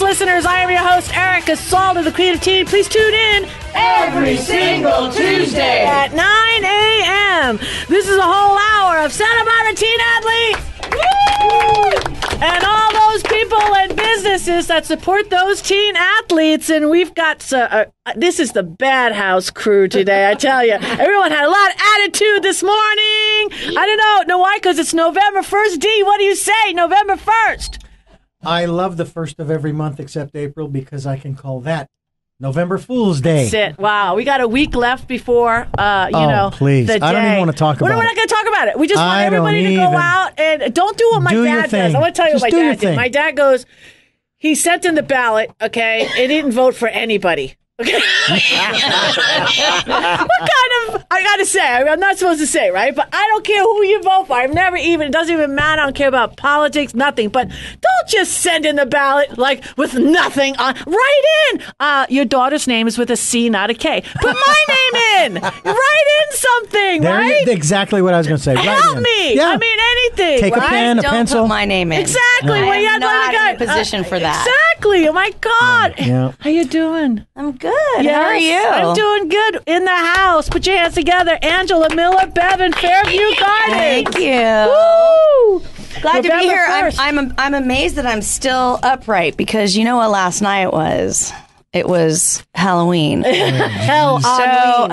CoHosts listeners, I am your host, Erica Salda, the Creative Teen. Please tune in every single Tuesday at 9 a.m. This is a whole hour of Santa Barbara Teen Athletes. Woo! And all those people and businesses that support those teen athletes. And we've got, this is the Bad House crew today, I tell you. Everyone had a lot of attitude this morning. I don't know why, because it's November 1st. D, what do you say, November 1st? I love the first of every month except April because I can call that November Fool's Day. That's it. Wow. We got a week left before, please. the day. I don't even want to talk about it. We're not going to talk about it. We just want everybody to go out and don't do what my dad does. I want to tell you what my dad did. My dad goes, he sent in the ballot, okay, and didn't vote for anybody. Okay. What kind of, I got to say, I'm not supposed to say, right? But I don't care who you vote for. I've never even, it doesn't even matter. I don't care about politics, nothing. But don't just send in the ballot, like, with nothing on. Write in. Your daughter's name is with a C, not a K. Put my name in. Write in something, right? Exactly what I was going to say. Help me. Yeah. I mean, anything. Take a pen, a pencil. Don't put my name in. Exactly. No. I'm not in a position for that. Exactly. Oh, my God. Yeah. How you doing? I'm good. Yes, how are you? I'm doing good in the house. Put your hands together. Angela, Miller-Bevan, Fairview Gardens. Thank you. Woo! Glad to be here. I'm amazed that I'm still upright because you know what last night was? It was Halloween. Hell, so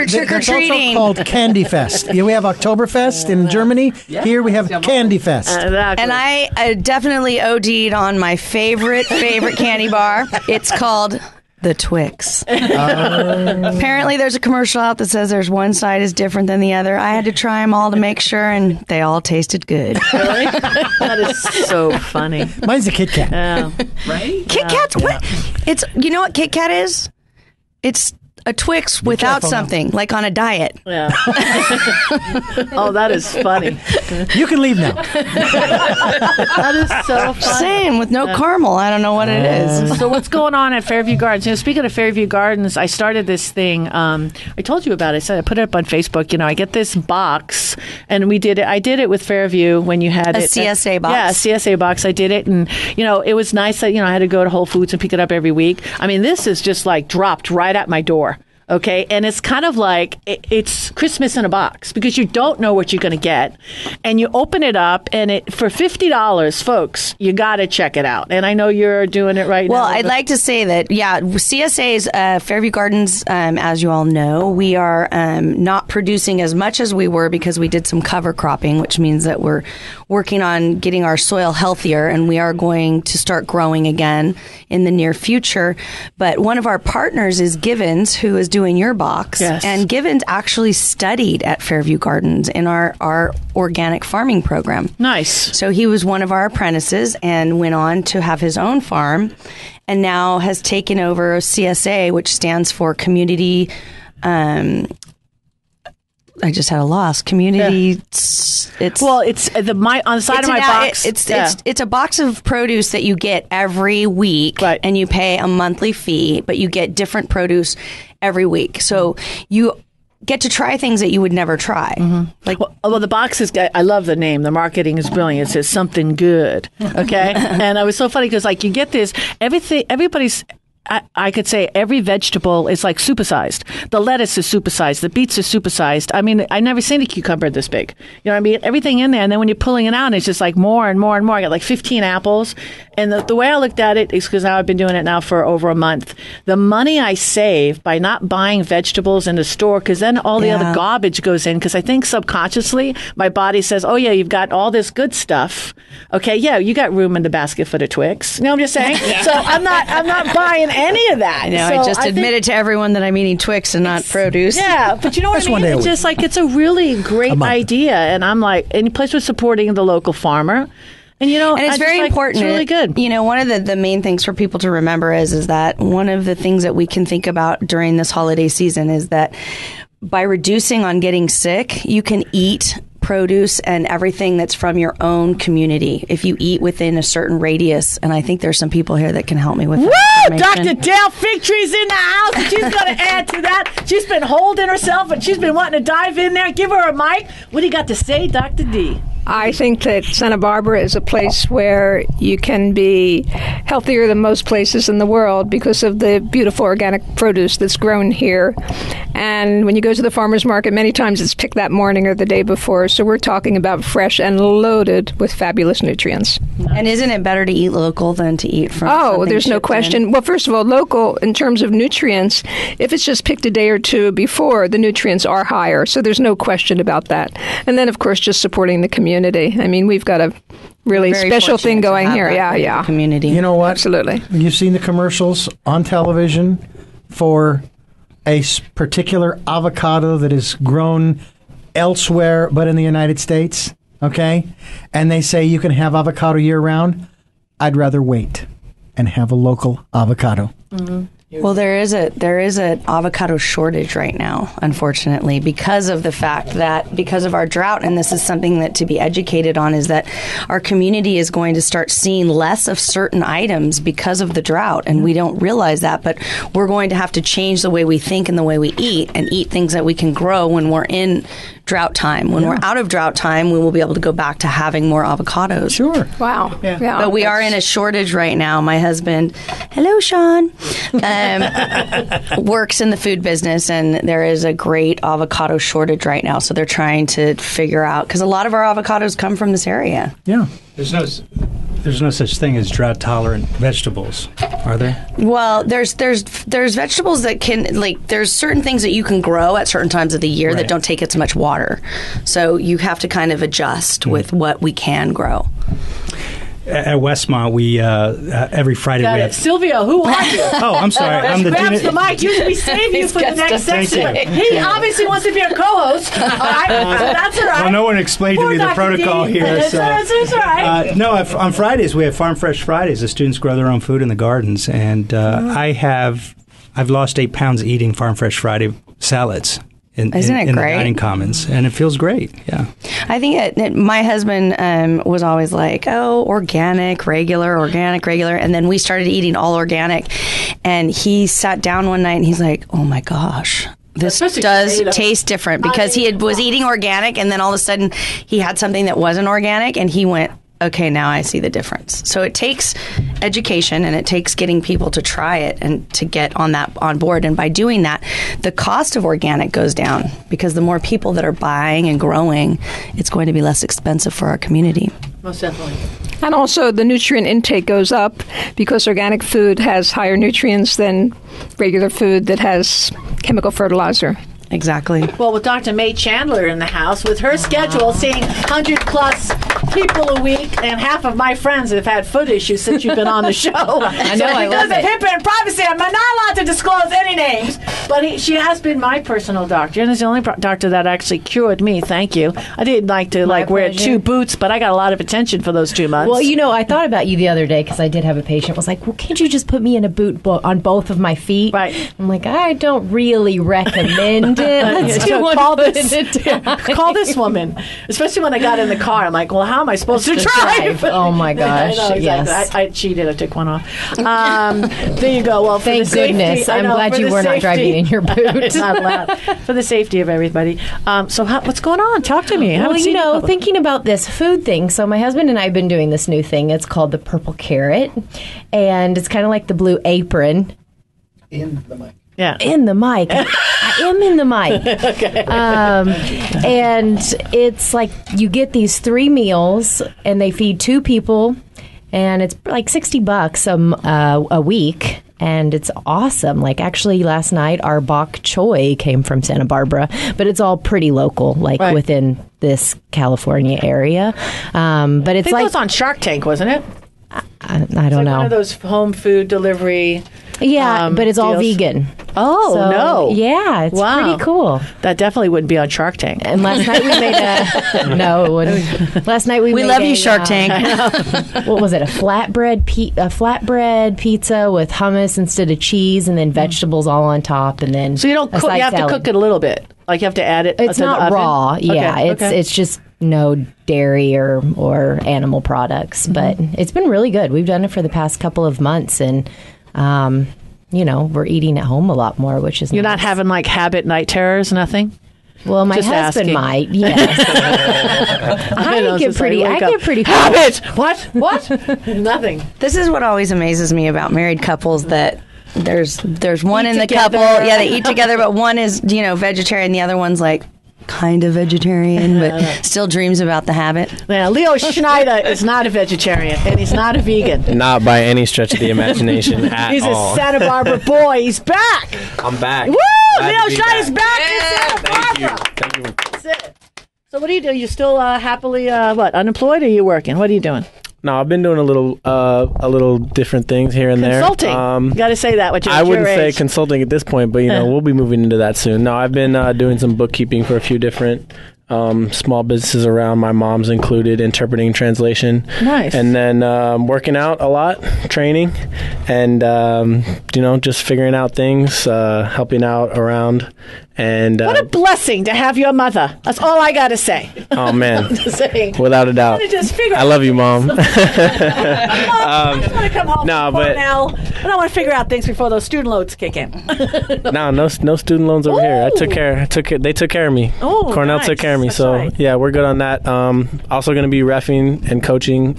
trick or treating. It's also called Candy Fest. We have Oktoberfest in Germany. Here we have Candy Fest. Exactly. And I definitely OD'd on my favorite candy bar. It's called the Twix. Apparently there's a commercial out that says there's one side is different than the other. I had to try them all to make sure, and they all tasted good. Really? That is so funny. Mine's a Kit Kat. Right? Kit Kat's what? It's, you know what Kit Kat is? It's a Twix without something, like on a diet. Yeah. Oh, that is funny. You can leave now. That is so funny. Same, with no caramel. I don't know what it is. So what's going on at Fairview Gardens? Speaking of Fairview Gardens, I started this thing. I told you about it. I said I put it up on Facebook. I get this box, and we did it. I did it with Fairview when you had a CSA box. Yeah, a CSA box. I did it, and it was nice that I had to go to Whole Foods and pick it up every week. I mean, this is just like dropped right at my door. Okay, and it's kind of like it's Christmas in a box because you don't know what you're going to get, and you open it up, and for $50, folks, you got to check it out. And I know you're doing it right now. Well, I'd like to say that CSA's Fairview Gardens, as you all know, we are not producing as much as we were because we did some cover cropping, which means that we're working on getting our soil healthier, and we are going to start growing again in the near future. But one of our partners is Givens, who is doing your box. Yes. And Givens actually studied at Fairview Gardens in our organic farming program. Nice. So he was one of our apprentices and went on to have his own farm and now has taken over CSA, which stands for Community... I just had a loss. Community. Yeah. It's on the side of my box. It's a box of produce that you get every week, right, and you pay a monthly fee, but you get different produce every week. So you get to try things that you would never try. Mm-hmm. The box is. I love the name. The marketing is brilliant. It says something good. Okay, and it was so funny because you get this everything. Everybody's. I could say every vegetable is like supersized. The lettuce is supersized. The beets are supersized. I mean, I've never seen a cucumber this big. You know what I mean? Everything in there. And then when you're pulling it out, it's just like more and more and more. I got like 15 apples. And the way I looked at it is because now I've been doing it now for over a month. The money I save by not buying vegetables in the store, because then all the other garbage goes in. Because I think subconsciously my body says, oh, yeah, you've got all this good stuff. Okay, yeah, you got room in the basket for the Twix. You know what I'm just saying? So I'm not buying any of that. No, so I just admitted to everyone that I'm eating Twix and not produce. Yeah, but you know what I mean? It's just like, it's a really great idea. And I'm like, and plus we're supporting the local farmer. And it's very important. It's really good. One of the main things for people to remember is that one of the things that we can think about during this holiday season is that by reducing on getting sick, you can eat produce and everything that's from your own community if you eat within a certain radius. And I think there's some people here that can help me with that. Woo! Dr. Dale Figtree's in the house, and she's going to add to that. She's been holding herself, and she's been wanting to dive in there. Give her a mic. What do you got to say, Dr. D? I think that Santa Barbara is a place where you can be healthier than most places in the world because of the beautiful organic produce that's grown here. And when you go to the farmer's market, many times it's picked that morning or the day before. So we're talking about fresh and loaded with fabulous nutrients. And isn't it better to eat local than to eat from there's no question. Well, first of all, local, in terms of nutrients, if it's just picked a day or two before, the nutrients are higher. So there's no question about that. And then, of course, just supporting the community. I mean, we've got a really special thing going here. Yeah. Community. You know what? Absolutely. You've seen the commercials on television for a particular avocado that is grown elsewhere but in the United States, okay? And they say you can have avocado year-round. I'd rather wait and have a local avocado. Mm-hmm. Well, there is an avocado shortage right now, unfortunately, because of the fact that because of our drought, and this is something that to be educated on, is that our community is going to start seeing less of certain items because of the drought, and we don't realize that, but we're going to have to change the way we think and the way we eat, and eat things that we can grow when we're in drought time. When we're out of drought time, we will be able to go back to having more avocados. Sure. Wow. Yeah. But we are in a shortage right now. My husband, hello, Sean, works in the food business, and there is a great avocado shortage right now. So they're trying to figure out, because a lot of our avocados come from this area. Yeah. There's no such thing as drought-tolerant vegetables, are there? Well, there's vegetables that can, like, there's certain things that you can grow at certain times of the year that don't take as much water. So you have to kind of adjust with what we can grow. At Westmont, we every Friday we have Silvio, who are you? Oh, I'm sorry. I'm the grabs dean. the mic. Usually we save you for the next section. He obviously wants to be a co-host. All right, so that's all right. Well, no one explained to me the protocol here. That's all right. No, on Fridays we have Farm Fresh Fridays. The students grow their own food in the gardens, and I've lost 8 pounds eating Farm Fresh Friday salads. In the dining commons, and it feels great. Yeah, I think my husband was always like, "Oh, organic, regular," and then we started eating all organic. And he sat down one night and he's like, "Oh my gosh, this does taste different," because he was eating organic, and then all of a sudden he had something that wasn't organic, and he went, okay, now I see the difference. So it takes education, and it takes getting people to try it and to get on board. And by doing that, the cost of organic goes down, because the more people that are buying and growing, it's going to be less expensive for our community. Most definitely. And also the nutrient intake goes up because organic food has higher nutrients than regular food that has chemical fertilizer. Exactly. Well, with Dr. Mae Chandler in the house, with her schedule, seeing 100-plus people a week, and half of my friends have had foot issues since you've been on the show. I know, I love it. Because of HIPAA and privacy, I'm not allowed to disclose any names. But she has been my personal doctor, and it's the only doctor that actually cured me. Thank you. I didn't like to wear 2 boots, but I got a lot of attention for those 2 months. Well, I thought about you the other day because I did have a patient was like, well, can't you just put me in a boot on both of my feet? Right. I'm like, I don't really recommend it. Let's do one call foot at a time. Call this woman. Especially when I got in the car. I'm like, well, how am I supposed to drive? Oh, my gosh. I know, exactly. Yes. I cheated. I took one off. There you go. Well, for Thank the safety, goodness. I'm glad you were not driving in your boot. It's not allowed. For the safety of everybody. So what's going on? Talk to me. Well, thinking about this food thing. So my husband and I have been doing this new thing. It's called the purple carrot. And it's kind of like the blue apron. In the mic. Yeah. In the mic. I am in the mic. Okay. And it's like you get these 3 meals, and they feed 2 people, and it's like $60 a week. And it's awesome. Like, actually, last night, our bok choy came from Santa Barbara, but it's all pretty local, within this California area. But it's I think it was on Shark Tank, wasn't it? I don't know. One of those home food delivery. Yeah, but it's all deals. vegan. Oh, So, no. Yeah, it's pretty cool. That definitely wouldn't be on Shark Tank. And last night we made a... No, it wouldn't. Last night we made love you, Shark Tank. What was it? A flatbread pizza with hummus instead of cheese, and then vegetables all on top, and then So you don't cook, you have to cook it a little bit. Like you have to add it. It's to not the oven? raw. Yeah, Okay. it's just no dairy or animal products, but it's been really good. We've done it for the past couple of months, and we're eating at home a lot more, which is You're nice. not having like habit night terrors, nothing? Well, my Just husband asking. might. Yes. I get pretty. Habit. What? Nothing. This is what always amazes me about married couples, that there's one Eat in the together. couple. Yeah, they eat together, but one is, vegetarian. The other one's like kind of vegetarian, but still dreams about the habit. Yeah, Leo Schneider is not a vegetarian, and he's not a vegan. Not by any stretch of the imagination at He's all. a Santa Barbara boy. He's back. I'm back. Woo! Glad Leo to be Schneider's back Yeah, in Santa Barbara. Thank you. That's it. So what do you do? You still happily unemployed, or are you working? What are you doing? No, I've been doing a little different things here and Consulting. there. You got to say that. What I wouldn't say consulting at this point, but we'll be moving into that soon. No, I've been doing some bookkeeping for a few different small businesses around, my mom's included, interpreting, translation. Nice. And then working out a lot, training, and just figuring out things, helping out around. And What a blessing to have your mother. That's all I got to say. oh man, Just saying. without a doubt. Just figure I love you, Mom. I just want to come home no, from but- now. I don't want to figure out things before those student loans kick in. No student loans over here. They took care of me. Oh, Cornell nice. took care of me. That's So right. yeah, we're good on that. Also going to be reffing and coaching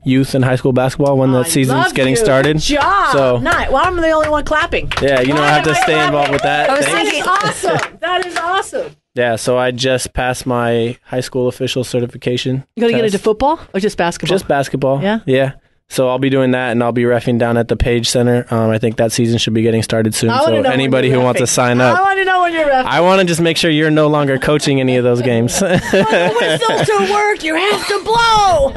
youth and high school basketball when that season's getting started. Good job. So Nice. Well, I'm the only one clapping. yeah, I Why have am to I stay clapping? involved with that. I was Thanks. That is awesome. That is awesome. Yeah, so I just passed my high school official certification. You going to get test. into football or just basketball? Just basketball. Yeah? Yeah. So I'll be doing that, and I'll be reffing down at the Page Center. I think that season should be getting started soon. I wanna So know when anybody you're who wants to reffing. sign I up, want to know when you're reffing. I want to just make sure you're no longer coaching any of those games. The whistle to work. You have to blow.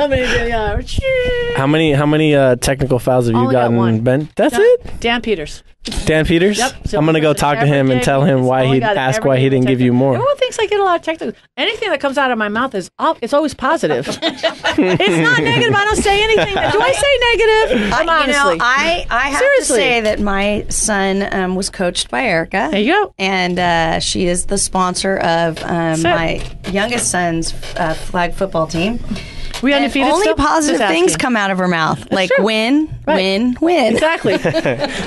How many technical fouls have you Only got gotten, one. Ben? That's it? Dan Peters. Dan Peters? Yep. So I'm going to go talk to him and tell him why he asked why he didn't give you more. Everyone thinks I get a lot of technical. Anything that comes out of my mouth it's always positive. It's not negative. I don't say anything. Do I say negative? Honestly. I have Seriously. to say that my son was coached by Erica. There you go. And she is the sponsor of my youngest son's flag football team. We And undefeated only still? positive Just things asking. come out of her mouth. Like true. win, Right. win. Exactly. I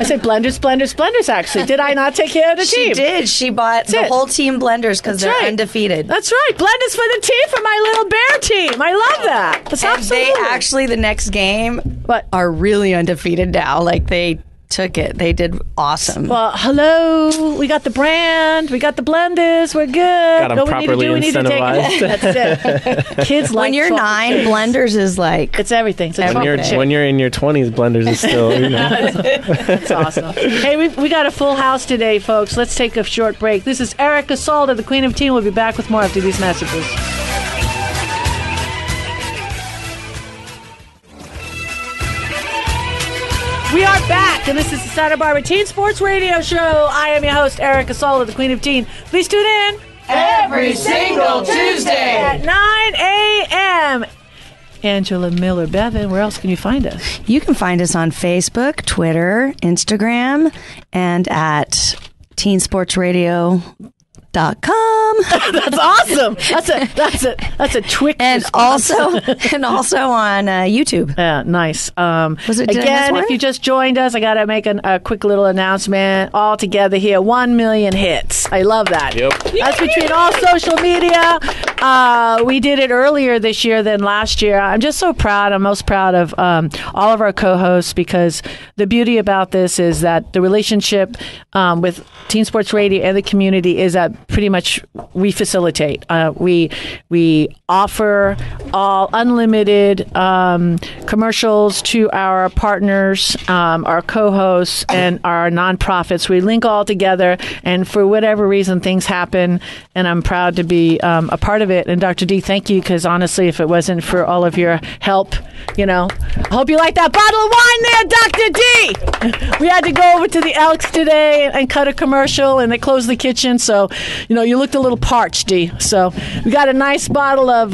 said blenders, actually. Did I not take care of the She team? did. She bought the it. whole team blenders because That's they're right. undefeated. That's right. Blenders for the team, for my little bear team. I love that. That's And absolutely. they actually, the next game, But- are really undefeated now. Like they took it. They did awesome. Well, hello. We got the brand. We got the blenders. We're good. Got 'em What we need to properly do, we need to take incentivized. That's it. Kids like when you're chocolate 9, chips. blenders is like It's everything. It's a chocolate chip. When you're in your 20s, blenders is still, That's awesome. Hey, we got a full house today, folks. Let's take a short break. This is Erica Salda, the Queen of Teen. We'll be back with more after these messages. We are back, and this is the Santa Barbara Teen Sports Radio Show. I am your host, Erica Salda, the Queen of Teen. Please tune in Every single Tuesday. at 9 a.m. Angela Miller-Bevan, where else can you find us? you can find us on Facebook, Twitter, Instagram, and at teensportsradio.com. That's awesome. That's a Twix and response. also on YouTube. Yeah, nice. Did I miss Again, one? if you just joined us, I got to make a quick little announcement. All together here, 1 million hits. I love that. Yep. That's between all social media. We did it earlier this year than last year. I'm just so proud. I'm most proud of all of our co-hosts, because the beauty about this is that the relationship with Teen Sports Radio and the community is that pretty much we facilitate. We offer all unlimited commercials to our partners, our co-hosts, and our nonprofits. We link all together, and for whatever reason, things happen, and I'm proud to be a part of it. And Dr. D, thank you, because honestly, if it wasn't for all of your help, I hope you like that bottle of wine there, Dr. D. We had to go over to the Elks today and cut a commercial, and they closed the kitchen, so you looked a little parched, D. So we got a nice bottle of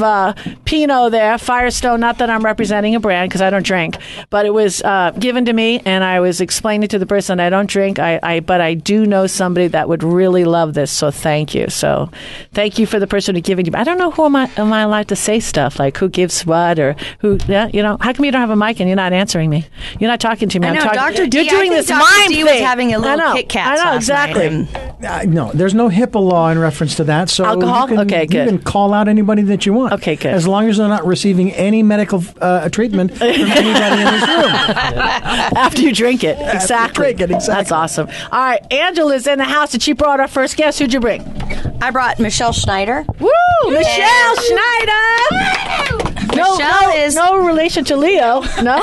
Pinot there, Firestone. Not that I'm representing a brand, because I don't drink, but it was given to me, and I was explaining to the person I don't drink, but I do know somebody that would really love this. So thank you. So thank you for the person who giving you. I don't know who am I allowed to say stuff like who gives what or who. Yeah, how come you don't have a mic and you're not answering me? You're not talking to me. I know, I'm talking. Dr. D, You're doing I think this Dr. mind D thing. was having a little I know, Kit Kat I know last exactly. night, No, there's no HIPAA law in reference to that. So alcohol? You can call out anybody that you want. Okay, good. As long as they're not receiving any medical treatment from anybody in this room. After you drink it. Exactly. That's awesome. All right, Angela's in the house, and she brought our first guest. Who'd you bring? I brought Michele Schneider. Woo! Michele Schneider! Michele is no relation to Leo. No?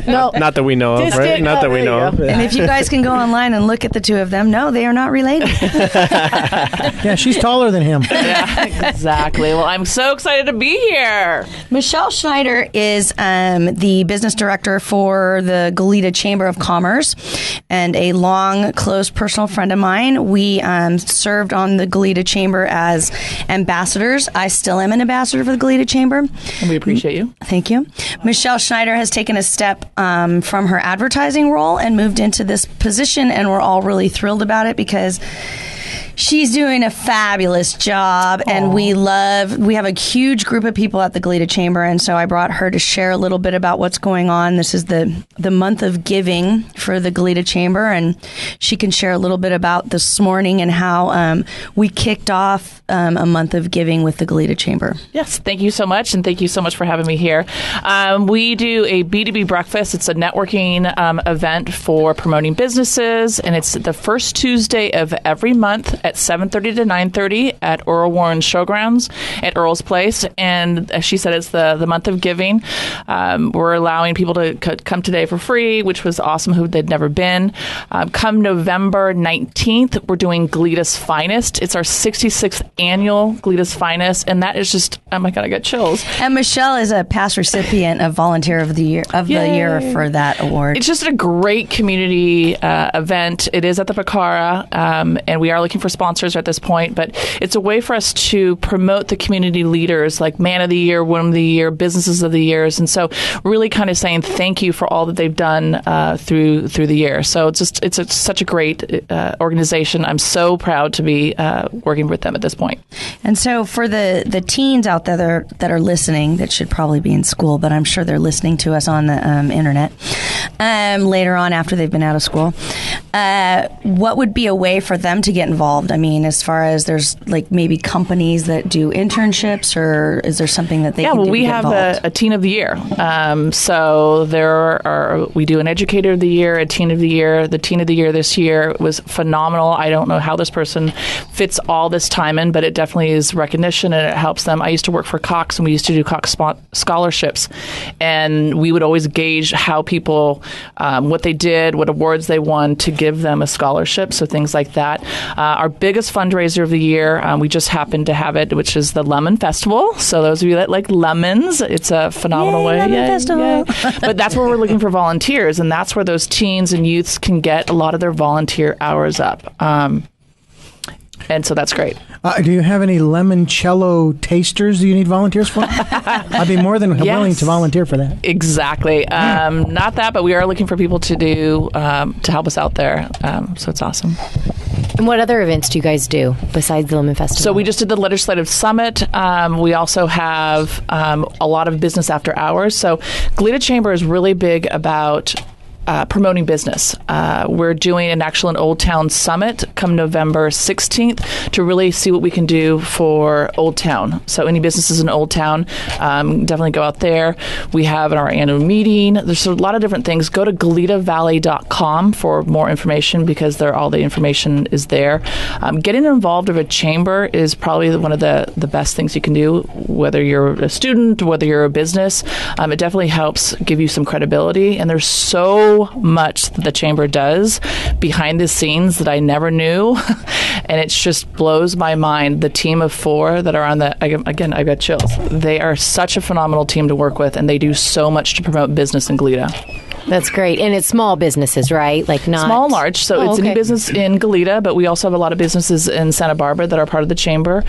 No. Not that we know of, right? Not that we know of. And if you guys can go online and look at the two of them, no, they are not related. Yeah, she's taller than him. Yeah, exactly. Well, I'm so excited to be here. Michele Schneider is the business director for the Goleta Chamber of Commerce and a long, close personal friend of mine. We served on the Goleta Chamber as ambassadors. I still am an ambassador for the Goleta Chamber. And we appreciate you. Thank you. Michele Schneider has taken a step from her advertising role and moved into this position, and we're all really thrilled about it because she's doing a fabulous job. Aww. And we have a huge group of people at the Goleta Chamber, and so I brought her to share a little bit about what's going on. This is the month of giving for the Goleta Chamber, and she can share a little bit about this morning and how we kicked off a month of giving with the Goleta Chamber. Yes, thank you so much, and thank you so much for having me here. We do a B2B breakfast. It's a networking event for promoting businesses, and it's the first Tuesday of every month at 7:30 to 9:30 at Earl Warren Showgrounds at Earl's Place. And as she said, it's the month of giving. We're allowing people to come today for free, which was awesome, who they'd never been. Come November 19th, we're doing Goleta's Finest. It's our 66th annual Goleta's Finest, and that is just, oh my God, I got chills. And Michele is a past recipient of Volunteer of the Year for that award. It's just a great community event. It is at the Bacara, and we are looking for sponsors at this point, but it's a way for us to promote the community leaders like Man of the Year, Woman of the Year, Businesses of the Years, and so really kind of saying thank you for all that they've done through the year. So it's such a great organization. I'm so proud to be working with them at this point. And so for the teens out there that are listening, that should probably be in school, but I'm sure they're listening to us on the internet later on after they've been out of school, what would be a way for them to get involved? I mean, as far as there's like maybe companies that do internships, or is there something that they can do to get involved? We have a Teen of the Year. So we do an Educator of the Year, a Teen of the Year. The Teen of the Year this year was phenomenal. I don't know how this person fits all this time in, but it definitely is recognition and it helps them. I used to work for Cox, and we used to do Cox scholarships, and we would always gauge how people, what they did, what awards they won to give them a scholarship. So things like that. Our biggest fundraiser of the year, we just happened to have it, which is the Lemon Festival. So those of you that like lemons, it's a phenomenal way. Lemon Festival. But that's where we're looking for volunteers, and that's where those teens and youths can get a lot of their volunteer hours up. And so that's great. Do you have any limoncello tasters do you need volunteers for? I'd be more than willing to volunteer for that. Exactly. Not that, but we are looking for people to do to help us out there. So it's awesome. And what other events do you guys do besides the Lemon Festival? So we just did the Legislative Summit. We also have a lot of business after hours. So Goleta Chamber is really big about promoting business. We're doing an Old Town Summit come November 16th to really see what we can do for Old Town. So any businesses in Old Town, definitely go out there. We have our annual meeting. There's a lot of different things. Go to goletavalley.com for more information because all the information is there. Getting involved with a chamber is probably one of the best things you can do, whether you're a student, whether you're a business. It definitely helps give you some credibility, and there's so much that the chamber does behind the scenes that I never knew, and it just blows my mind. The team of 4 that are on again, I got chills. They are such a phenomenal team to work with, and they do so much to promote business in Goleta. That's great. And it's small businesses, right? Like not small and large. So it's any business in Goleta, but we also have a lot of businesses in Santa Barbara that are part of the chamber.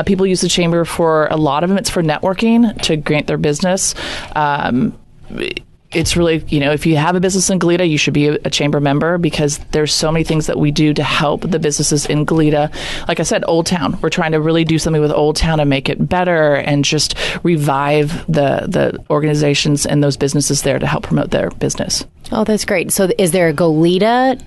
People use the chamber for a lot of them. It's for networking to grant their business. it's really, if you have a business in Goleta, you should be a chamber member, because there's so many things that we do to help the businesses in Goleta. Like I said, Old Town. We're trying to really do something with Old Town and make it better and just revive the organizations and those businesses there to help promote their business. Oh, that's great. So is there a Goleta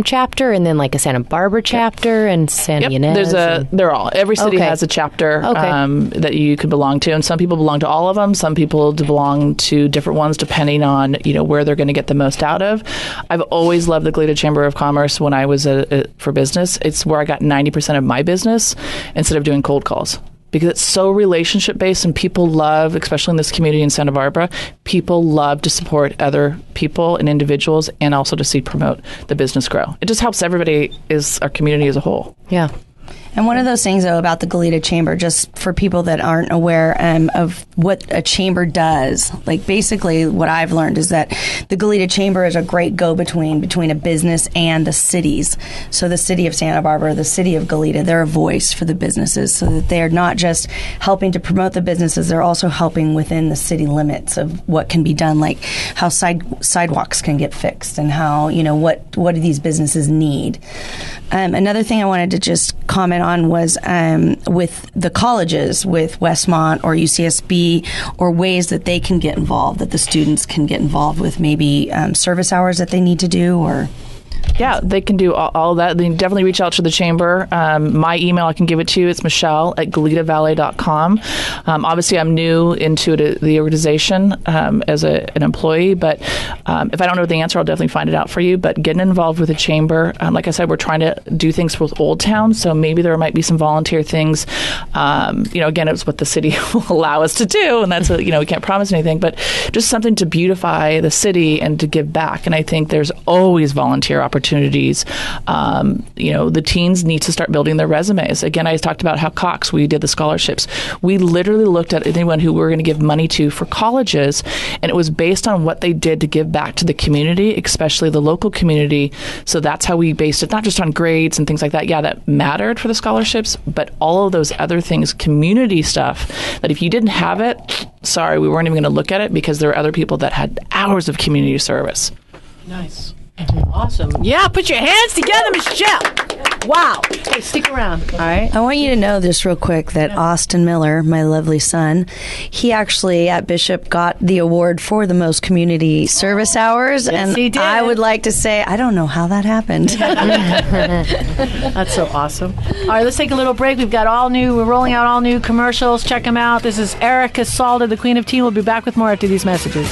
chapter and then like a Santa Barbara chapter and Santa Ynez? They're all. Every city has a chapter that you could belong to. And some people belong to all of them. Some people belong to different ones depending on, where they're going to get the most out of. I've always loved the Goleta Chamber of Commerce when I was for business. It's where I got 90% of my business instead of doing cold calls. Because it's so relationship based, and people love, especially in this community in Santa Barbara, people love to support other people and individuals, and also to see promote the business grow. It just helps everybody, our community as a whole. Yeah. And one of those things, though, about the Goleta Chamber, just for people that aren't aware of what a chamber does, like basically what I've learned is that the Goleta Chamber is a great go-between a business and the cities. So the city of Santa Barbara, the city of Goleta, they're a voice for the businesses, so that they're not just helping to promote the businesses, they're also helping within the city limits of what can be done, like how sidewalks can get fixed and how, what do these businesses need. Another thing I wanted to just comment on was with the colleges, with Westmont or UCSB, or ways that they can get involved, that the students can get involved with, maybe service hours that they need to do, or... Yeah, they can do all that. They definitely reach out to the chamber. My email, I can give it to you. It's Michele@GoletaValley.com. Obviously, I'm new into the organization as an employee, but if I don't know the answer, I'll definitely find it out for you. But getting involved with the chamber, like I said, we're trying to do things with Old Town, so maybe there might be some volunteer things. Again, it's what the city will allow us to do, and that's we can't promise anything, but just something to beautify the city and to give back. And I think there's always volunteer opportunities. The teens need to start building their resumes. Again, I talked about how Cox, we did the scholarships. We literally looked at anyone who we were going to give money to for colleges, and it was based on what they did to give back to the community, especially the local community. So that's how we based it, not just on grades and things like that. Yeah, that mattered for the scholarships, but all of those other things, community stuff, that if you didn't have it, sorry, we weren't even going to look at it, because there were other people that had hours of community service. Nice. Awesome. Yeah, put your hands together, Michele. Wow. Hey, stick around. All right. I want you to know just real quick that Austin Miller, my lovely son, he actually at Bishop got the award for the most community service hours. Yes, and he did. I would like to say, I don't know how that happened. That's so awesome. All right, let's take a little break. We're rolling out all new commercials. Check them out. This is Erica Salda, the Queen of Teen. We'll be back with more after these messages.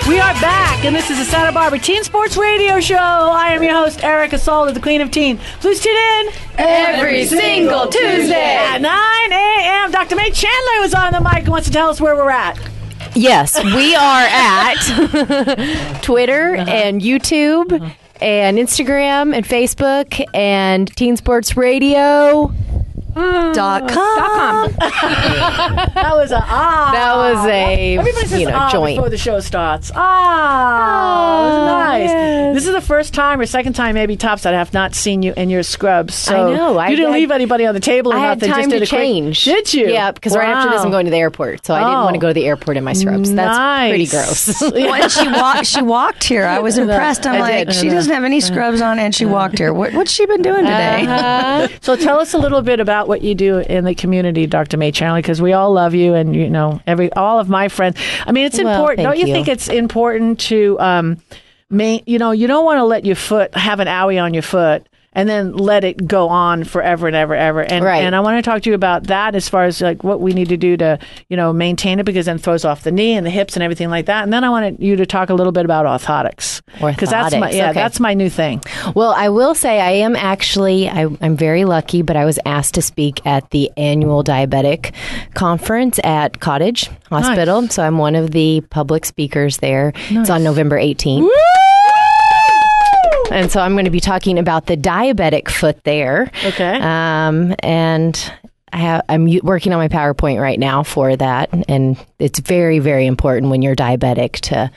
We are back, and this is the Santa Barbara Teen Sports Radio Show. I am your host, Erica Salda, the Queen of Teen. Please tune in every single Tuesday at 9 a.m. Dr. Mae Chandler was on the mic and wants to tell us where we're at. Yes, we are at Twitter and YouTube and Instagram and Facebook and Teen Sports Radio. .com. That was Everybody says joint before the show starts. That was nice. Yes. This is the first time or second time, maybe tops, that I have not seen you in your scrubs. So I know. You didn't leave anybody on the table or I nothing. had time just did to change. Did you? Yeah, because right after this I'm going to the airport, so I didn't want to go to the airport in my scrubs. That's pretty gross. When she walked here, I was impressed. She doesn't have any scrubs on, and she walked here. What's she been doing today? So tell us a little bit about what you do in the community, Dr. Mae Chandler, because we all love you, and all of my friends. I mean, it's important. Don't you think it's important to, you don't want to let your foot have an owie on your foot and then let it go on forever and ever. And, and I want to talk to you about that as far as like what we need to do to, maintain it, because then it throws off the knee and the hips and everything like that. And then I wanted you to talk a little bit about orthotics. Because that's my new thing. Well, I will say I am actually, I'm very lucky, but I was asked to speak at the annual diabetic conference at Cottage Hospital. Nice. So I'm one of the public speakers there. Nice. It's on November 18th. Woo! And so I'm going to be talking about the diabetic foot there. Okay. And I'm working on my PowerPoint right now for that, and it's very, very important when you're diabetic to,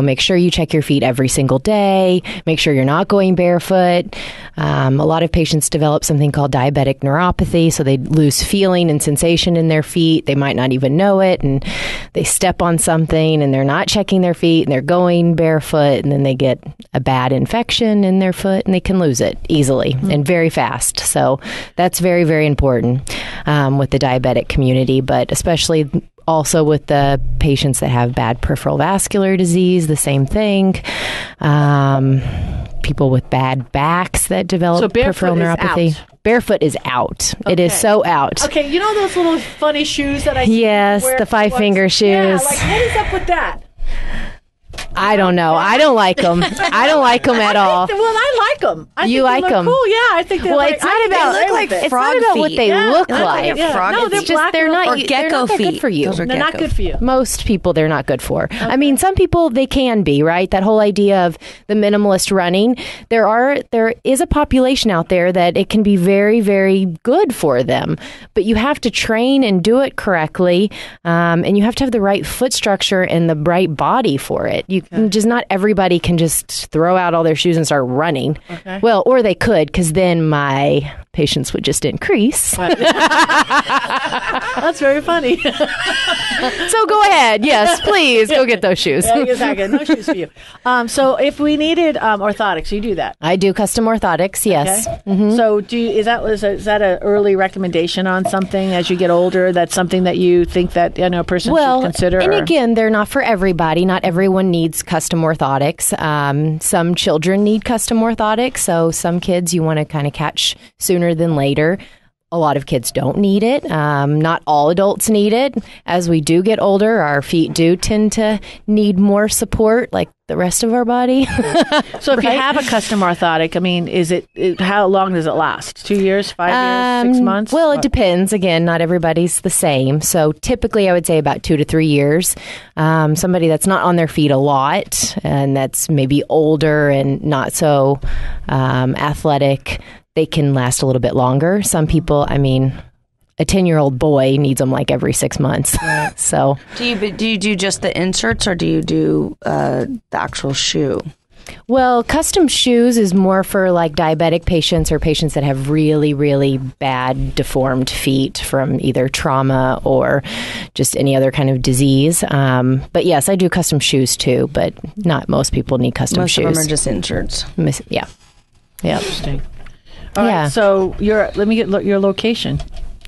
make sure you check your feet every single day, make sure you're not going barefoot. A lot of patients develop something called diabetic neuropathy, so they lose feeling and sensation in their feet. They might not even know it, and they step on something, and they're not checking their feet, and they're going barefoot, and then they get a bad infection in their foot, and they can lose it easily and very fast. So that's very, very important with the diabetic community, but especially also with the patients that have bad peripheral vascular disease, the same thing. People with bad backs that develop peripheral neuropathy. Barefoot is out. Okay. It is so out. Okay, you know those little funny shoes that I Yes, the 5-finger shoes. Yeah, what is up with that? I don't know. I don't like them. I don't like them at all. I like them. You like them? Cool. Yeah, I think they're it's not about. It's not about what they look like. No, they're just they're not. Or gecko they're not feet. Good for you. They're not good for you. Most people, they're not good for. Okay. I mean, some people they can be, right? That whole idea of the minimalist running. There is a population out there that it can be very, very good for them, but you have to train and do it correctly, and you have to have the right foot structure and the right body for it. You can just not everybody can just throw out all their shoes and start running. Okay. Well, or they could, because then my patients would just increase. That's very funny. So go ahead. Yes, please go get those shoes. Yeah, exactly. No shoes for you. So if we needed orthotics, you do that? I do custom orthotics, yes. Okay. Mm-hmm. So is that an early recommendation on something as you get older? That's something that you think that a person should consider? And again, they're not for everybody. Not everyone needs custom orthotics. Some children need custom orthotics, so some kids you want to kind of catch sooner than later. A lot of kids don't need it. Not all adults need it. As we do get older, our feet do tend to need more support, like the rest of our body. So if you have a custom orthotic, I mean, how long does it last? 2 years, 5 years, 6 months? Well, it depends. Again, not everybody's the same. So typically I would say about 2 to 3 years. Somebody that's not on their feet a lot and that's maybe older and not so athletic, they can last a little bit longer. Some people, I mean, a 10-year-old boy needs them like every 6 months. Right. So, do you do just the inserts, or do you do the actual shoe? Well, custom shoes is more for like diabetic patients or patients that have really, really bad deformed feet from either trauma or just any other kind of disease. But yes, I do custom shoes too, but not most people need custom shoes. Most of them are just inserts. Yeah. Interesting. All right, so let me get your location.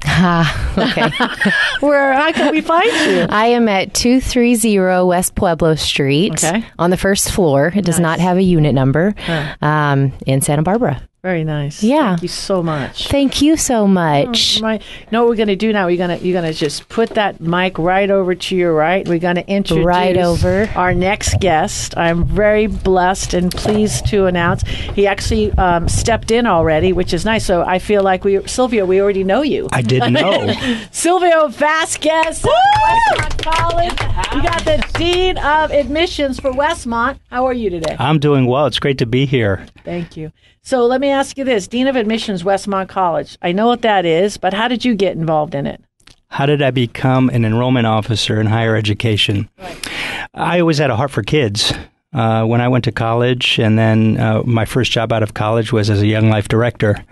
Okay. How can we find you? I am at 230 West Pueblo Street on the first floor. It does not have a unit number in Santa Barbara. Very nice. Yeah. Thank you so much. Thank you so much. You know what we're going to do now? You're gonna just put that mic right over to your right. We're going to introduce our next guest. I'm very blessed and pleased to announce he actually stepped in already, which is nice. So I feel like Silvio, we already know you. I didn't know. Silvio Vazquez, Westmont College. You got the Dean of Admissions for Westmont. How are you today? I'm doing well. It's great to be here. Thank you. So let me ask you this. Dean of Admissions, Westmont College. I know what that is, but how did you get involved in it? How did I become an enrollment officer in higher education? Right. I always had a heart for kids. When I went to college, and then my first job out of college was as a Young Life director.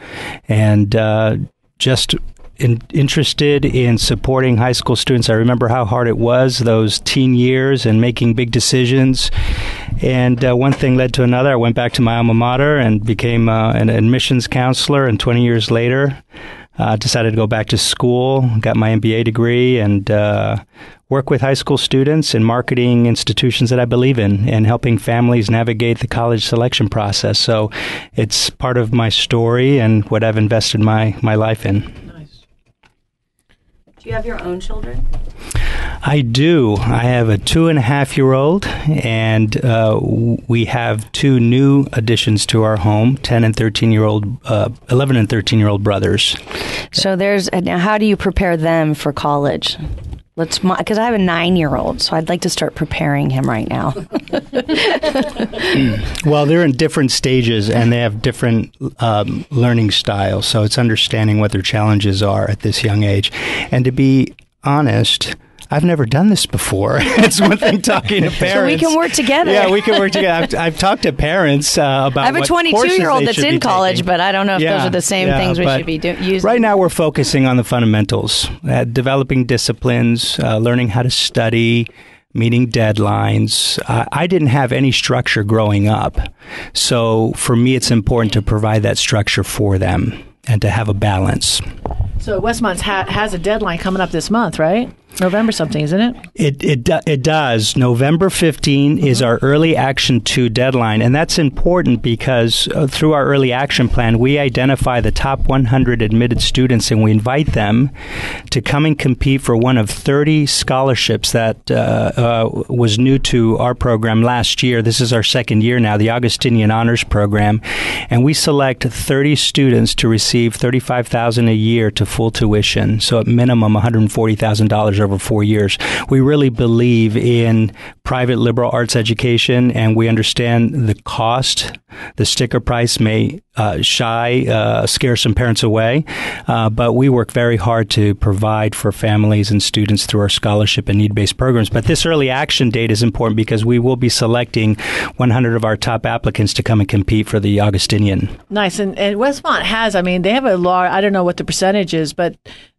And just interested in supporting high school students. I remember how hard it was, those teen years and making big decisions. And one thing led to another. I went back to my alma mater and became an admissions counselor. And 20 years later, decided to go back to school, got my MBA degree, and work with high school students in marketing institutions that I believe in and helping families navigate the college selection process. So it's part of my story and what I've invested my life in. Do you have your own children? I do. I have a 2.5-year-old, and we have 2 new additions to our home, 11 and 13-year-old brothers. So now how do you prepare them for college? Because I have a 9-year-old, so I'd like to start preparing him right now. Well, they're in different stages, and they have different learning styles, so it's understanding what their challenges are at this young age. And to be honest, I've never done this before. It's one thing talking to parents. So we can work together. Yeah, we can work together. I've talked to parents about I have a 22-year-old that's in college, but I don't know if those are the same things we should be using. Right now, we're focusing on the fundamentals, developing disciplines, learning how to study, meeting deadlines. I didn't have any structure growing up. So for me, it's important to provide that structure for them and to have a balance. So Westmont has a deadline coming up this month, right? November something, isn't it? It does. November 15 is our Early Action 2 deadline, and that's important because through our Early Action Plan, we identify the top 100 admitted students, and we invite them to come and compete for one of 30 scholarships that was new to our program last year. This is our second year now, the Augustinian Honors Program, and we select 30 students to receive $35,000 a year to full tuition, so at minimum $140,000 over 4 years. We really believe in private liberal arts education, and we understand the cost. The sticker price may scare some parents away, but we work very hard to provide for families and students through our scholarship and need-based programs. But this early action date is important because we will be selecting 100 of our top applicants to come and compete for the Augustinian. Nice. And Westmont has, they have a law, I don't know what the percentage is, but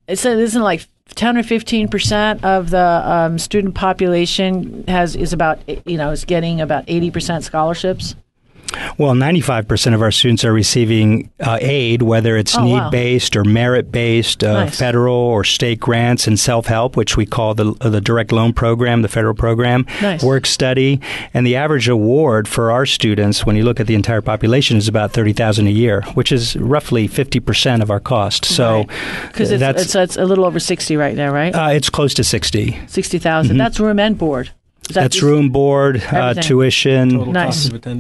isn't like 10 or 15% of the student population is getting about 80% scholarships? Well, 95% of our students are receiving aid, whether it's need-based or merit-based, federal or state grants and self-help, which we call the direct loan program, the federal program, work study. And the average award for our students, when you look at the entire population, is about $30,000 a year, which is roughly 50% of our cost. So because it's a little over 60 right now, right? It's close to 60. 60,000. That's room and board. That's room, board, tuition,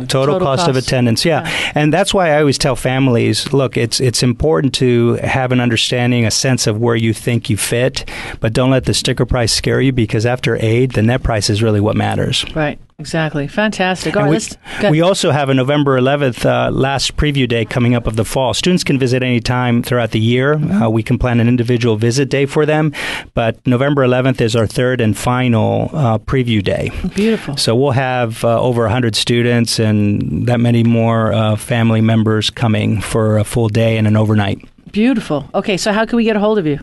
total cost of attendance. Yeah. And that's why I always tell families, look, it's important to have an understanding, a sense of where you think you fit, but don't let the sticker price scare you, because after aid, the net price is really what matters. Right. Exactly. Fantastic. All right, we also have a November 11th last preview day coming up of the fall. Students can visit any time throughout the year. We can plan an individual visit day for them, but November 11th is our third and final preview day. Beautiful. So we'll have over 100 students and that many more family members coming for a full day and an overnight. Beautiful. Okay, so how can we get a hold of you?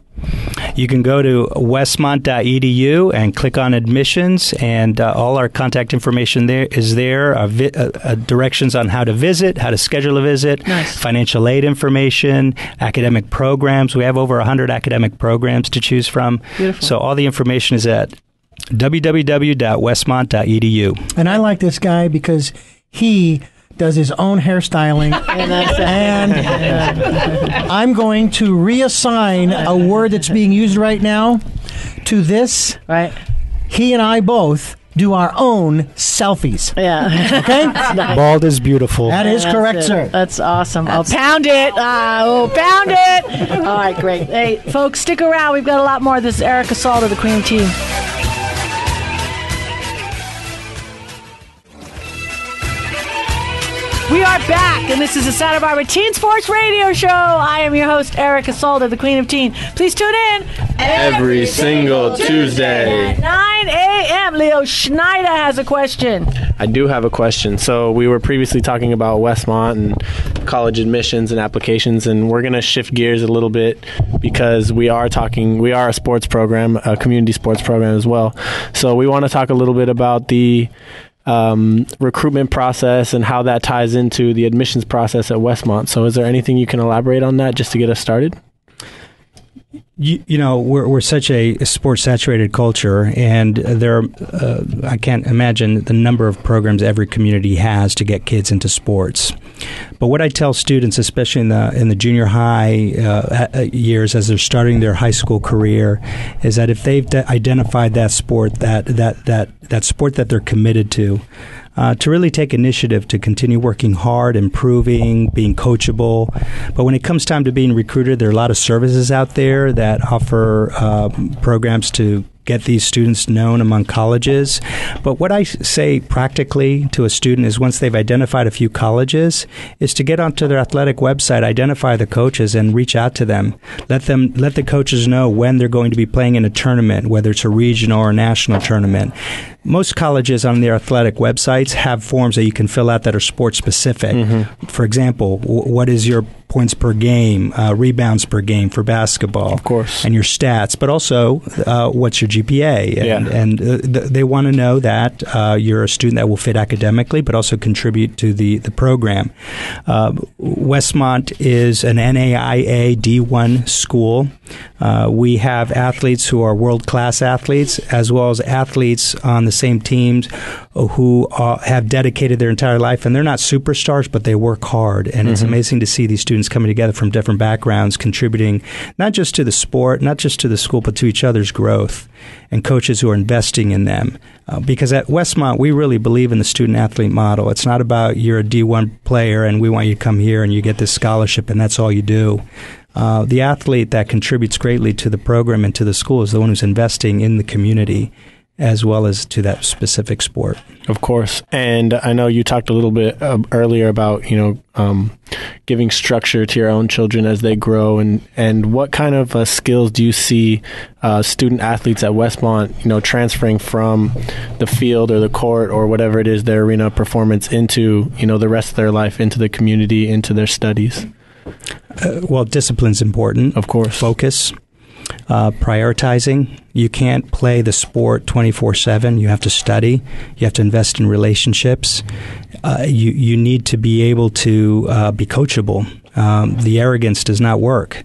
You can go to westmont.edu and click on admissions, and all our contact information there is there, directions on how to visit, how to schedule a visit, financial aid information, academic programs. We have over 100 academic programs to choose from. Beautiful. So all the information is at www.westmont.edu. And I like this guy because he does his own hairstyling, and I'm going to reassign a word that's being used right now to this. Right. He and I both do our own selfies. Yeah. Okay? Bald is beautiful. That is correct, sir. That's awesome. I'll pound it. Pound it. All right, great. Hey, folks, stick around. We've got a lot more. This is Erica Salda, the Queen of Teen. We are back, and this is the Santa Barbara Teen Sports Radio Show. I am your host, Erica Salda, the Queen of Teen. Please tune in every single Tuesday at 9 a.m. Leo Schneider has a question. I do have a question. So we were previously talking about Westmont and college admissions and applications, and we're going to shift gears a little bit because we are a sports program, a community sports program as well. So we want to talk a little bit about the recruitment process and how that ties into the admissions process at Westmont. So is there anything you can elaborate on that just to get us started? You know, we're such a sports-saturated culture, and there I can't imagine the number of programs every community has to get kids into sports. But what I tell students, especially in the junior high years as they're starting their high school career, is that if they've identified that sport, that sport that they're committed to really take initiative to continue working hard, improving, being coachable. But when it comes time to being recruited, there are a lot of services out there that offer programs to get these students known among colleges. But what I say practically to a student is once they've identified a few colleges, is to get onto their athletic website, identify the coaches, and reach out to them. Let the coaches know when they're going to be playing in a tournament, whether it's a regional or a national tournament. Most colleges on their athletic websites have forms that you can fill out that are sports specific. Mm-hmm. For example, what is your points per game, rebounds per game for basketball, of course, and your stats, but also what's your GPA, and they want to know that you're a student that will fit academically, but also contribute to the program. Westmont is an NAIA D1 school. We have athletes who are world-class athletes, as well as athletes on the same teams who have dedicated their entire life, and they're not superstars, but they work hard, and it's amazing to see these students coming together from different backgrounds, contributing not just to the sport, not just to the school, but to each other's growth, and coaches who are investing in them. Because at Westmont, we really believe in the student-athlete model. It's not about you're a D1 player and we want you to come here and you get this scholarship and that's all you do. The athlete that contributes greatly to the program and to the school is the one who's investing in the community as well as to that specific sport. Of course. And I know you talked a little bit earlier about, giving structure to your own children as they grow. And what kind of skills do you see student athletes at Westmont, transferring from the field or the court or whatever it is, their arena performance into, the rest of their life, into the community, into their studies? Well, discipline's important. Of course. Focus. Prioritizing. You can't play the sport 24/7. You have to study. You have to invest in relationships. You need to be able to be coachable. The arrogance does not work.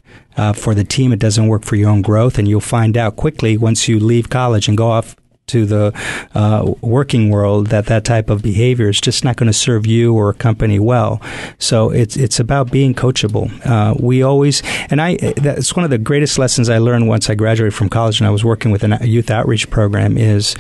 For the team, it doesn't work for your own growth, and you'll find out quickly once you leave college and go off to the working world that type of behavior is just not going to serve you or a company well. So it's about being coachable. That's one of the greatest lessons I learned once I graduated from college and I was working with a youth outreach program is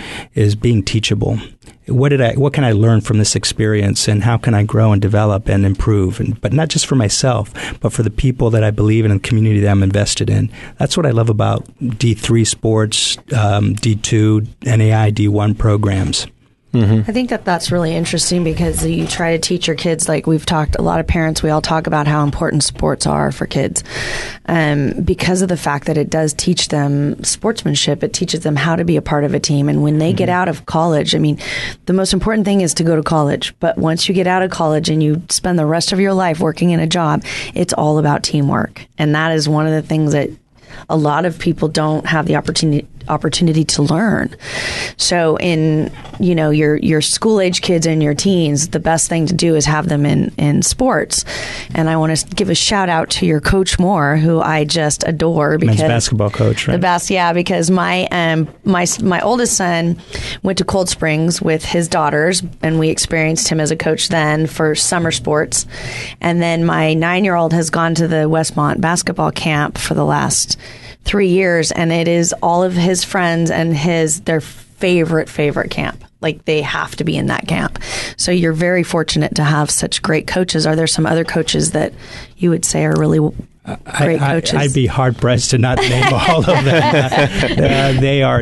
being teachable. What can I learn from this experience, and how can I grow and develop and improve? But not just for myself, but for the people that I believe in and the community that I'm invested in. That's what I love about D3 sports, D2, NAI, D1 programs. Mm-hmm. I think that's really interesting because you try to teach your kids, like we've talked, a lot of parents, we all talk about how important sports are for kids because of the fact that it does teach them sportsmanship. It teaches them how to be a part of a team. And when they get out of college, the most important thing is to go to college. But once you get out of college and you spend the rest of your life working in a job, it's all about teamwork. And that is one of the things that a lot of people don't have the opportunity to learn. So in, your school age kids and your teens, the best thing to do is have them in sports. And I want to give a shout out to your coach Moore, who I just adore. Because men's basketball coach, right? Because my oldest son went to Cold Springs with his daughters, and we experienced him as a coach then for summer sports. And then my 9-year-old has gone to the Westmont basketball camp for the last 3 years, and it is all of his friends and their favorite camp. Like, they have to be in that camp. So you're very fortunate to have such great coaches. Are there some other coaches that you would say are really great coaches? I'd be hard-pressed to not name all of them. They are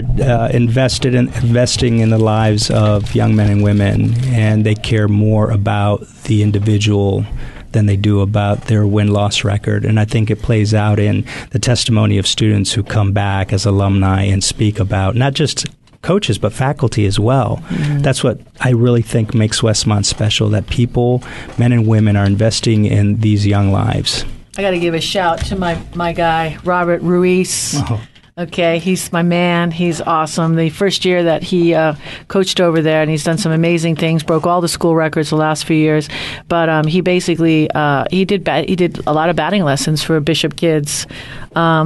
investing in the lives of young men and women, and they care more about the individual than they do about their win-loss record. And I think it plays out in the testimony of students who come back as alumni and speak about not just coaches, but faculty as well. Mm-hmm. That's what I really think makes Westmont special, that people, men and women, are investing in these young lives. I got to give a shout to my guy, Robert Ruiz. Oh. Okay, he's my man. He's awesome. The first year that he coached over there, and he's done some amazing things, broke all the school records the last few years. But he basically he did a lot of batting lessons for Bishop kids,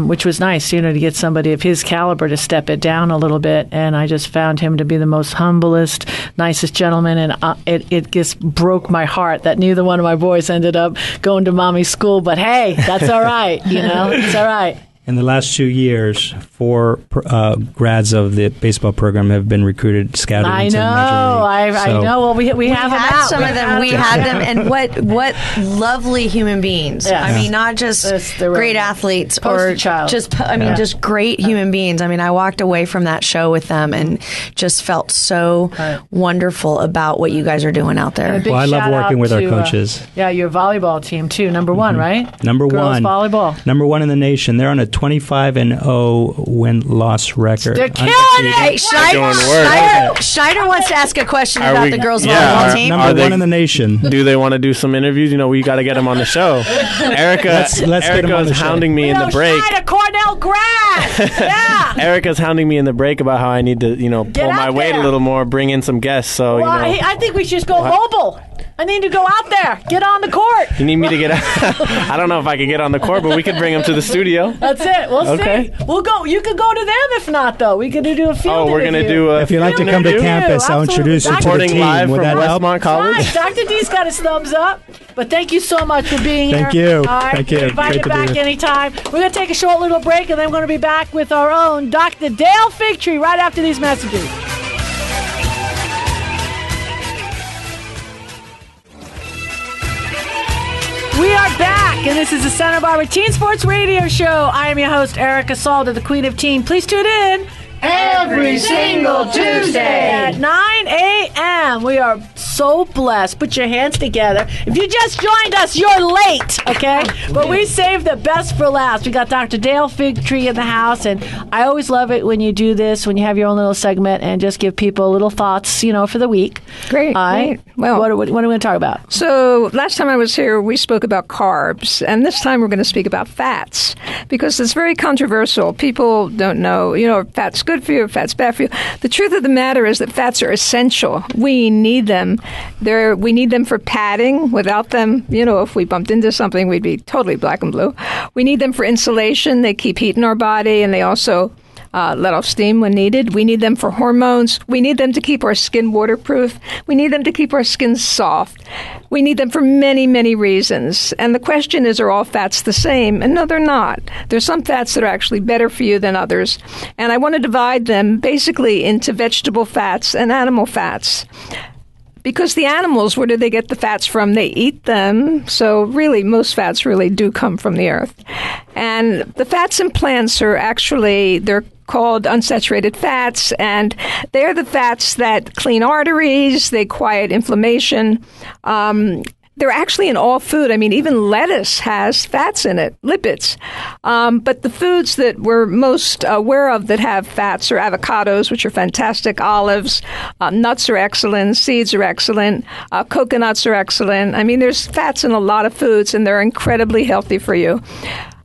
which was nice, to get somebody of his caliber to step it down a little bit. And I just found him to be the most humblest, nicest gentleman. And it just broke my heart that neither one of my boys ended up going to mommy's school. But hey, that's all right. It's all right. In the last 2 years, 4 grads of the baseball program have been recruited, scouted into Major League. I know. Well, we have them out. Some of them. We had them, and what lovely human beings. Yes. I mean, not just great athletes or just great human beings. I mean, I walked away from that show with them and just felt so wonderful about what you guys are doing out there. Well, I love working with our coaches. Your volleyball team too, number 1, right? Number Girls 1 volleyball, number 1 in the nation. They're on a 25-0 win-loss record. They're killing it. Hey, Schneider wants to ask a question about the girls volleyball team. Number 1 in the nation. Do they want to do some interviews? You know, we got to get them on the show. Erica is hounding me in the break. Schneider, Cornell grad. Yeah. Erica's hounding me in the break about how I need to, pull my weight a little more, bring in some guests. So, I think we should just go mobile. I need to go out there. Get on the court. You need me to get out? I don't know if I could get on the court, but we could bring them to the studio. That's it. We'll see. We'll go. You could go to them if not, though. We could do a field we're going to do if you'd like to come to campus, I'll introduce you to the team. Live from Westmont College. Right. Dr. D's got his thumbs up. But thank you so much for being here. Thank you. All right. Thank you. Invite you back anytime. We're going to take a short little break, and then we're going to be back with our own Dr. Dale Figtree right after these messages. We are back, and this is the Santa Barbara Teen Sports Radio Show. I am your host, Erica Salda, the Queen of Teen. Please tune in every single Tuesday at 9 a.m. We are so blessed. Put your hands together. If you just joined us, you're late, okay? But we saved the best for last. We got Dr. Dale Figtree in the house, and I always love it when you do this, when you have your own little segment and just give people little thoughts, for the week. Great. Well, what are we going to talk about? So last time I was here, we spoke about carbs, and this time we're going to speak about fats, because it's very controversial. People don't know, fat's good for you, fat's bad for you. The truth of the matter is that fats are essential. We need them. We need them for padding. Without them, if we bumped into something, we'd be totally black and blue. We need them for insulation. They keep heat in our body, and they also let off steam when needed. We need them for hormones. We need them to keep our skin waterproof. We need them to keep our skin soft. We need them for many, many reasons. And the question is, are all fats the same? And no, they're not. There's some fats that are actually better for you than others. And I want to divide them basically into vegetable fats and animal fats. Because the animals, where do they get the fats from? They eat them. So really, most fats really do come from the earth. And the fats in plants are actually, they're called unsaturated fats, and they're the fats that clean arteries, they quiet inflammation. They're actually in all food. I mean, even lettuce has fats in it, lipids. But the foods that we're most aware of that have fats are avocados, which are fantastic, olives, nuts are excellent, seeds are excellent, coconuts are excellent. I mean, there's fats in a lot of foods, and they're incredibly healthy for you.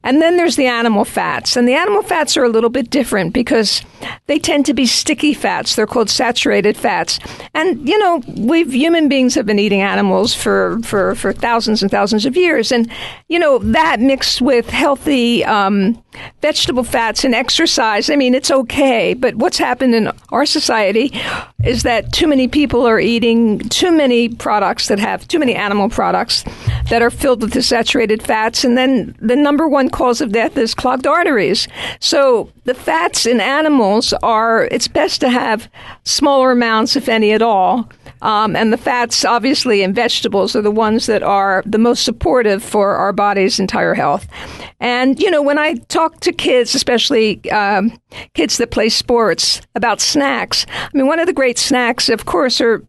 And then there's the animal fats. And the animal fats are a little bit different because they tend to be sticky fats. They're called saturated fats. And, human beings have been eating animals for thousands and thousands of years. And, that mixed with healthy vegetable fats and exercise, I mean, it's okay. But what's happened in our society is that too many people are eating too many products that have too many animal products that are filled with the saturated fats. And then the number one cause of death is clogged arteries. So the fats in animals it's best to have smaller amounts, if any at all. And the fats, obviously, in vegetables are the ones that are the most supportive for our body's entire health. And, when I talk to kids, especially kids that play sports, about snacks, I mean, one of the great snacks, of course, are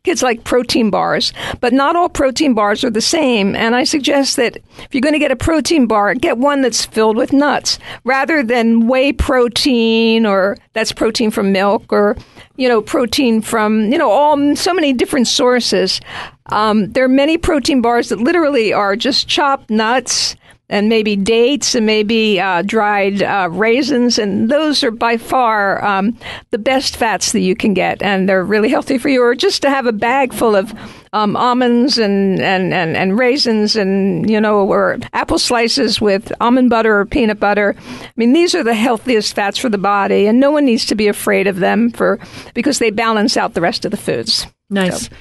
kids like protein bars, but not all protein bars are the same. And I suggest that if you're going to get a protein bar, get one that's filled with nuts rather than whey protein, or that's protein from milk, or, protein from, so many different sources. There are many protein bars that literally are just chopped nuts and maybe dates and maybe dried raisins. And those are by far the best fats that you can get. And they're really healthy for you. Or just to have a bag full of almonds and raisins and, or apple slices with almond butter or peanut butter. I mean, these are the healthiest fats for the body. And no one needs to be afraid of them because they balance out the rest of the foods. Nice. So.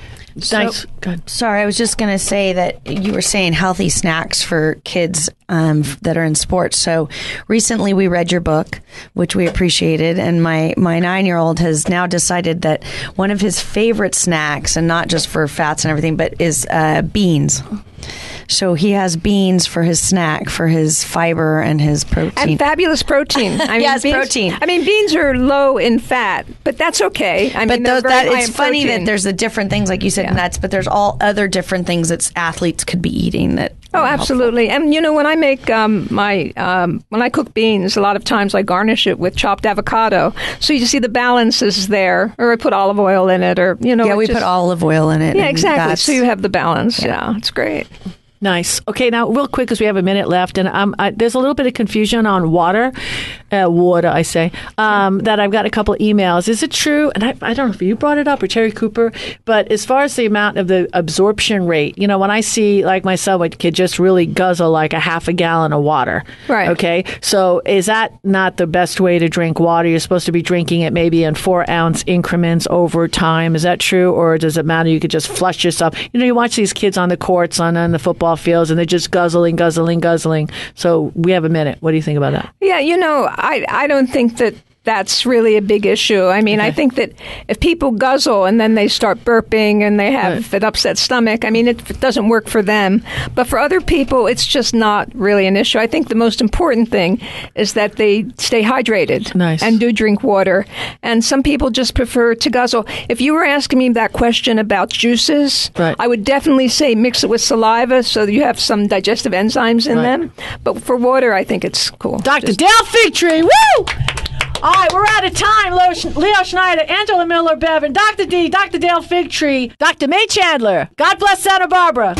Nice. Good. Sorry, I was just going to say that you were saying healthy snacks for kids that are in sports. So recently we read your book, which we appreciated, and my 9-year-old has now decided that one of his favorite snacks, and not just for fats and everything, but is beans. So he has beans for his snack, for his fiber and his protein. And fabulous protein. I mean, yes, beans, protein. I mean, beans are low in fat, but that's okay. I mean, it's funny that there's the different things, like you said, nuts, but there's all other different things that athletes could be eating that. Oh, absolutely. Helpful. And, when I make when I cook beans, a lot of times I garnish it with chopped avocado. So you see the balance is there. Or I put olive oil in it, or, Yeah, we put olive oil in it. Yeah, exactly. So you have the balance. Yeah, it's great. Nice. Okay, now real quick, because we have a minute left, and there's a little bit of confusion on water, I say, that I've got a couple of emails. Is it true? And I don't know if you brought it up or Terry Cooper, but as far as the amount of the absorption rate, when I see like my son kid just really guzzle like a half a gallon of water. Right. Okay. So is that not the best way to drink water? You're supposed to be drinking it maybe in 4-ounce increments over time. Is that true, or does it matter? You could just flush yourself. You watch these kids on the courts on the football fields, and they're just guzzling. So we have a minute. What do you think about that? Yeah, I don't think that that's really a big issue. I mean, I think that if people guzzle and then they start burping and they have an upset stomach, I mean, it doesn't work for them. But for other people, it's just not really an issue. I think the most important thing is that they stay hydrated and do drink water. And some people just prefer to guzzle. If you were asking me that question about juices, I would definitely say mix it with saliva so that you have some digestive enzymes in them. But for water, I think it's cool. Dr. Dale Figtree, woo! All right, we're out of time. Leo Schneider, Angela Miller-Bevan, Dr. D, Dr. Dale Figtree, Dr. Mae Chandler. God bless Santa Barbara.